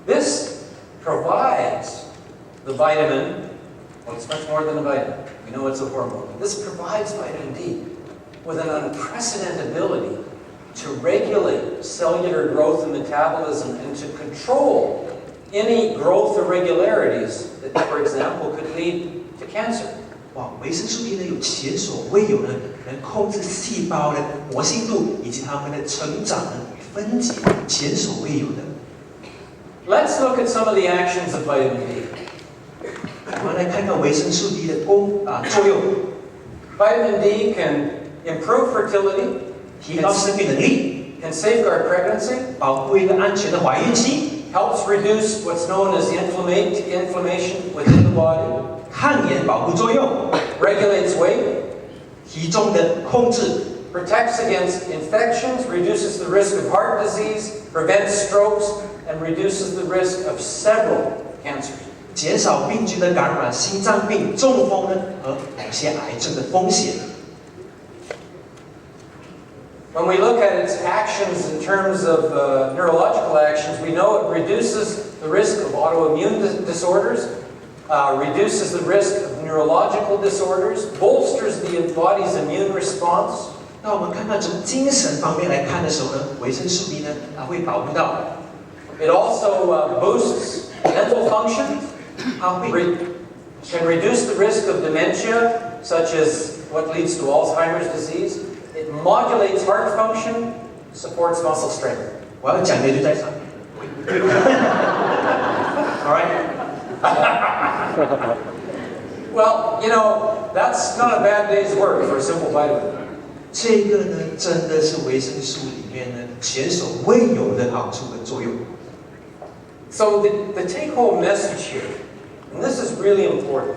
This provides the vitamin, well, it's much more than a vitamin. We know it's a hormone. This provides vitamin D with an unprecedented ability to regulate cellular growth and metabolism and to control any growth irregularities that, for example, could lead to cancer. 哇，维生素 D 呢有前所未有的能控制细胞的活性度以及它们的成长与分解，前所未有的。Let's look at some of the actions of vitamin D. 我们来看看维生素 D 的作用。Vitamin D can improve fertility, 提高生育能力， can safeguard pregnancy, 保护一个安全的怀孕期， helps reduce what's known as inflammation within the body, 抗炎保护作用， regulates weight, 体重的控制， protects against infections, reduces the risk of heart disease, prevents strokes, and reduces the risk of several cancers. 减少病菌的感染、心脏病、中风呢和某些癌症的风险。 When we look at its actions in terms of neurological actions, we know it reduces the risk of autoimmune disorders, reduces the risk of neurological disorders, bolsters the body's immune response. 那我们看看从精神方面来看的时候呢，维生素 D 呢，它会保护到。It also boosts mental function, can reduce the risk of dementia, such as what leads to Alzheimer's disease. It modulates heart function, supports muscle strength. 我要讲的就在上面。All right. Well, you know, that's not a bad day's work for a simple vitamin. 这个呢，真的是维生素里面呢前所未有的好处和作用。So the take-home message here, and this is really important,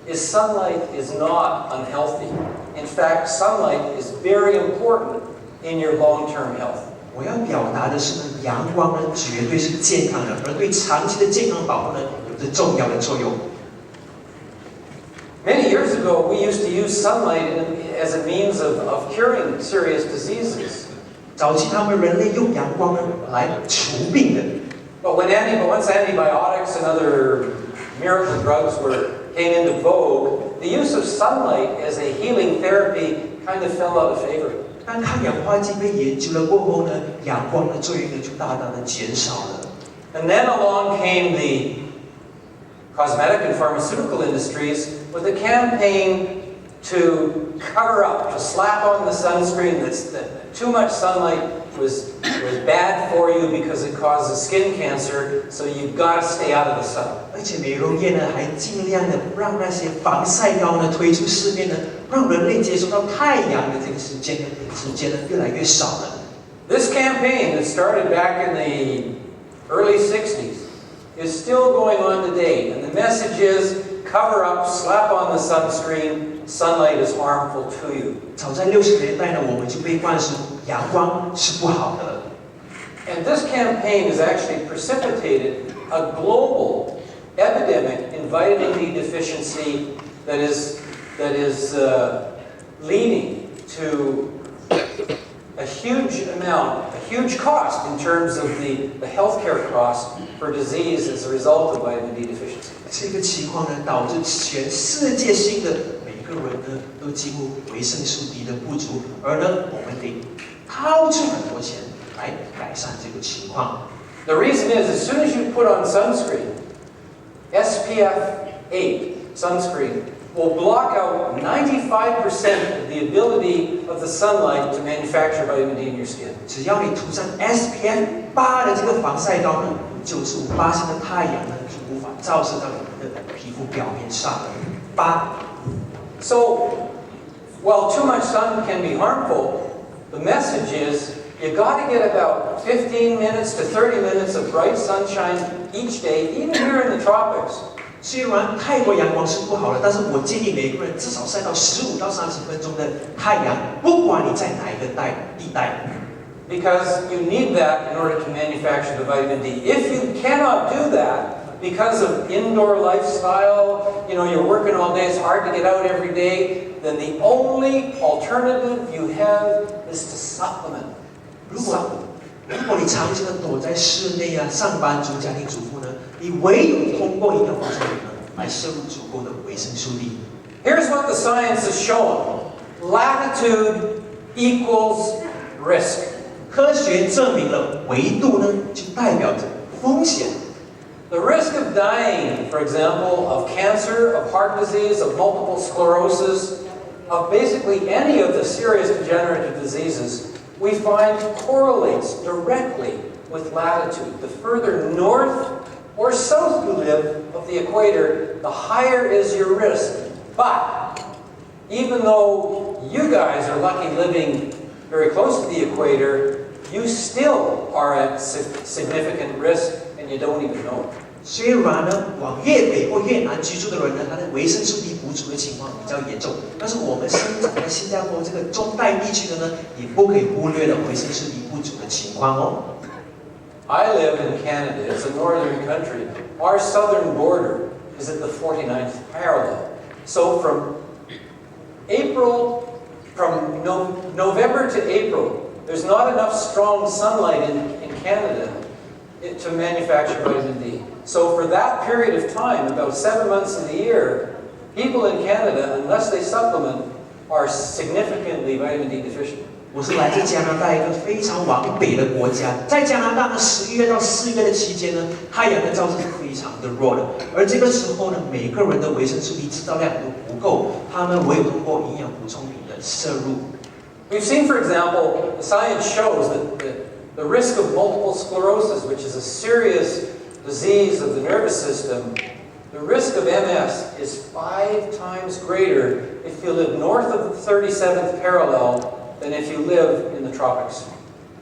is sunlight is not unhealthy. In fact, sunlight is very important in your long-term health. 我要表达的是呢，阳光呢绝对是健康的，而对长期的健康保护呢有着重要的作用。Many years ago, we used to use sunlight as a means of curing serious diseases. 早期他们人类用阳光呢来除病的。But once antibiotics and other miracle drugs came into vogue, the use of sunlight as a healing therapy kind of fell out of favor. 当抗氧化剂被研究了过后呢，阳光的作用呢就大大的减少了。And then along came the cosmetic and pharmaceutical industries with a campaign to cover up, to slap on the sunscreen that too much sunlight was bad for you because it causes skin cancer, so you've got to stay out of the sun. 而且美容业呢还尽量的不让那些防晒膏呢推出市面呢，让人类接触到太阳的这个时间呢越来越少了。This campaign that started back in the early 60s is still going on today, and the message is cover up, slap on the sunscreen, sunlight is harmful to you. 早在60年代呢，我们就被灌输阳光是不好的。And this campaign has actually precipitated a global epidemic in vitamin D deficiency that is leading to a huge cost in terms of the healthcare cost for disease as a result of vitamin D deficiency. 这个情况呢，导致全世界性的每个人呢都几乎维生素 D 的不足，而呢我们得掏出很多钱来改善这个情况。The reason is, as soon as you put on sunscreen, SPF 8 sunscreen will block out 95% of the ability of the sunlight to manufacture vitamin D in your skin. 只要你涂上 SPF 8的这个防晒膏呢，95%的太阳呢是无法照射到你的皮肤表面上的。So, while too much sun can be harmful, the message is you got to get about 15 minutes to 30 minutes of bright sunshine each day, even here in the tropics. 虽然太过阳光是不好的，但是我建议每个人至少晒到15到30分钟的太阳，不管你在哪一个地带。Because you need that in order to manufacture the vitamin D. If you cannot do that because of indoor lifestyle, you're working all day, it's hard to get out every day, then the only alternative you have is to supplement. 如果你长期的躲在室内啊，上班族、家庭主妇呢，你唯有通过营养补充品呢，来摄入足够的维生素 D。Here's what the science is showing. Latitude equals risk. 科学证明了维度呢，就代表着风险。The risk of dying, for example, of cancer, of heart disease, of multiple sclerosis, of basically any of the serious degenerative diseases, we find correlates directly with latitude. The further north or south you live of the equator, the higher is your risk. But even though you guys are lucky living very close to the equator, you still are at significant risk and you don't even know it. 虽然呢，往越北或越南居住的人呢，他的维生素 D 不足的情况比较严重，但是我们生长在新加坡这个中带地区的呢，也不可以忽略了维生素 D 不足的情况哦。I live in Canada. It's a northern country. Our southern border is at the 49th parallel. So from November to April, there's not enough strong sunlight in Canada to manufacture vitamin D. So for that period of time, about 7 months of the year, people in Canada, unless they supplement, are significantly vitamin D deficient. 我是来自加拿大一个非常往北的国家，在加拿大呢，11月到4月的期间呢，太阳的照射是非常的弱的，而这个时候呢，每个人的维生素 D 制造量都不够，他们唯有通过营养补充品的摄入。We've seen, for example, the science shows that the risk of multiple sclerosis, which is a serious disease of the nervous system, the risk of MS is 5 times greater if you live north of the 37th parallel than if you live in the tropics.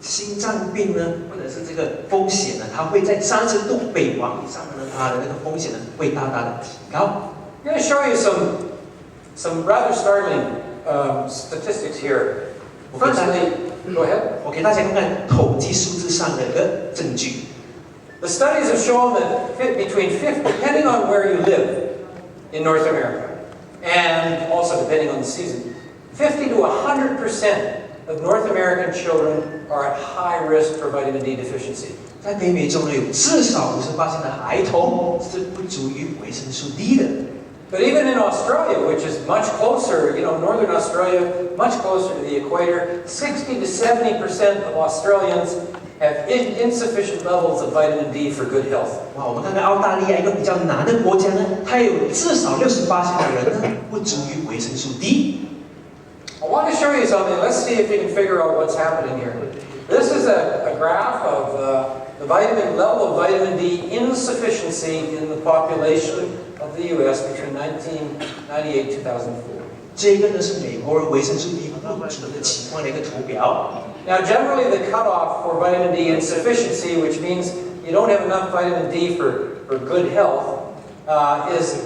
心脏病呢，或者是这个风险呢，它会在30度北往以上呢，它的那个风险呢会大大的提高。I'm going to show you some rather startling statistics here. Firstly, go ahead. 我给大家看看统计数字上的一个证据。The studies have shown that depending on where you live in North America, and also depending on the season, 50 to 100% of North American children are at high risk for vitamin D deficiency. 在北美中呢，有至少50%的孩童是不足于维生素 D 的。But even in Australia, which is much closer, northern Australia, much closer to the equator, 60 to 70% of Australians have insufficient levels of vitamin D for good health. 哇，我们看看澳大利亚一个比较南的国家呢，它有至少68%的人呢不足于维生素 D。I want to show you something. Let's see if you can figure out what's happening here. This is a graph of the level of vitamin D insufficiency in the population of the U.S. between 1998 and 2004. 这个呢是美国人维生素 D 不足的情况的一个图表。Now, generally, the cutoff for vitamin D insufficiency, which means you don't have enough vitamin D for good health, is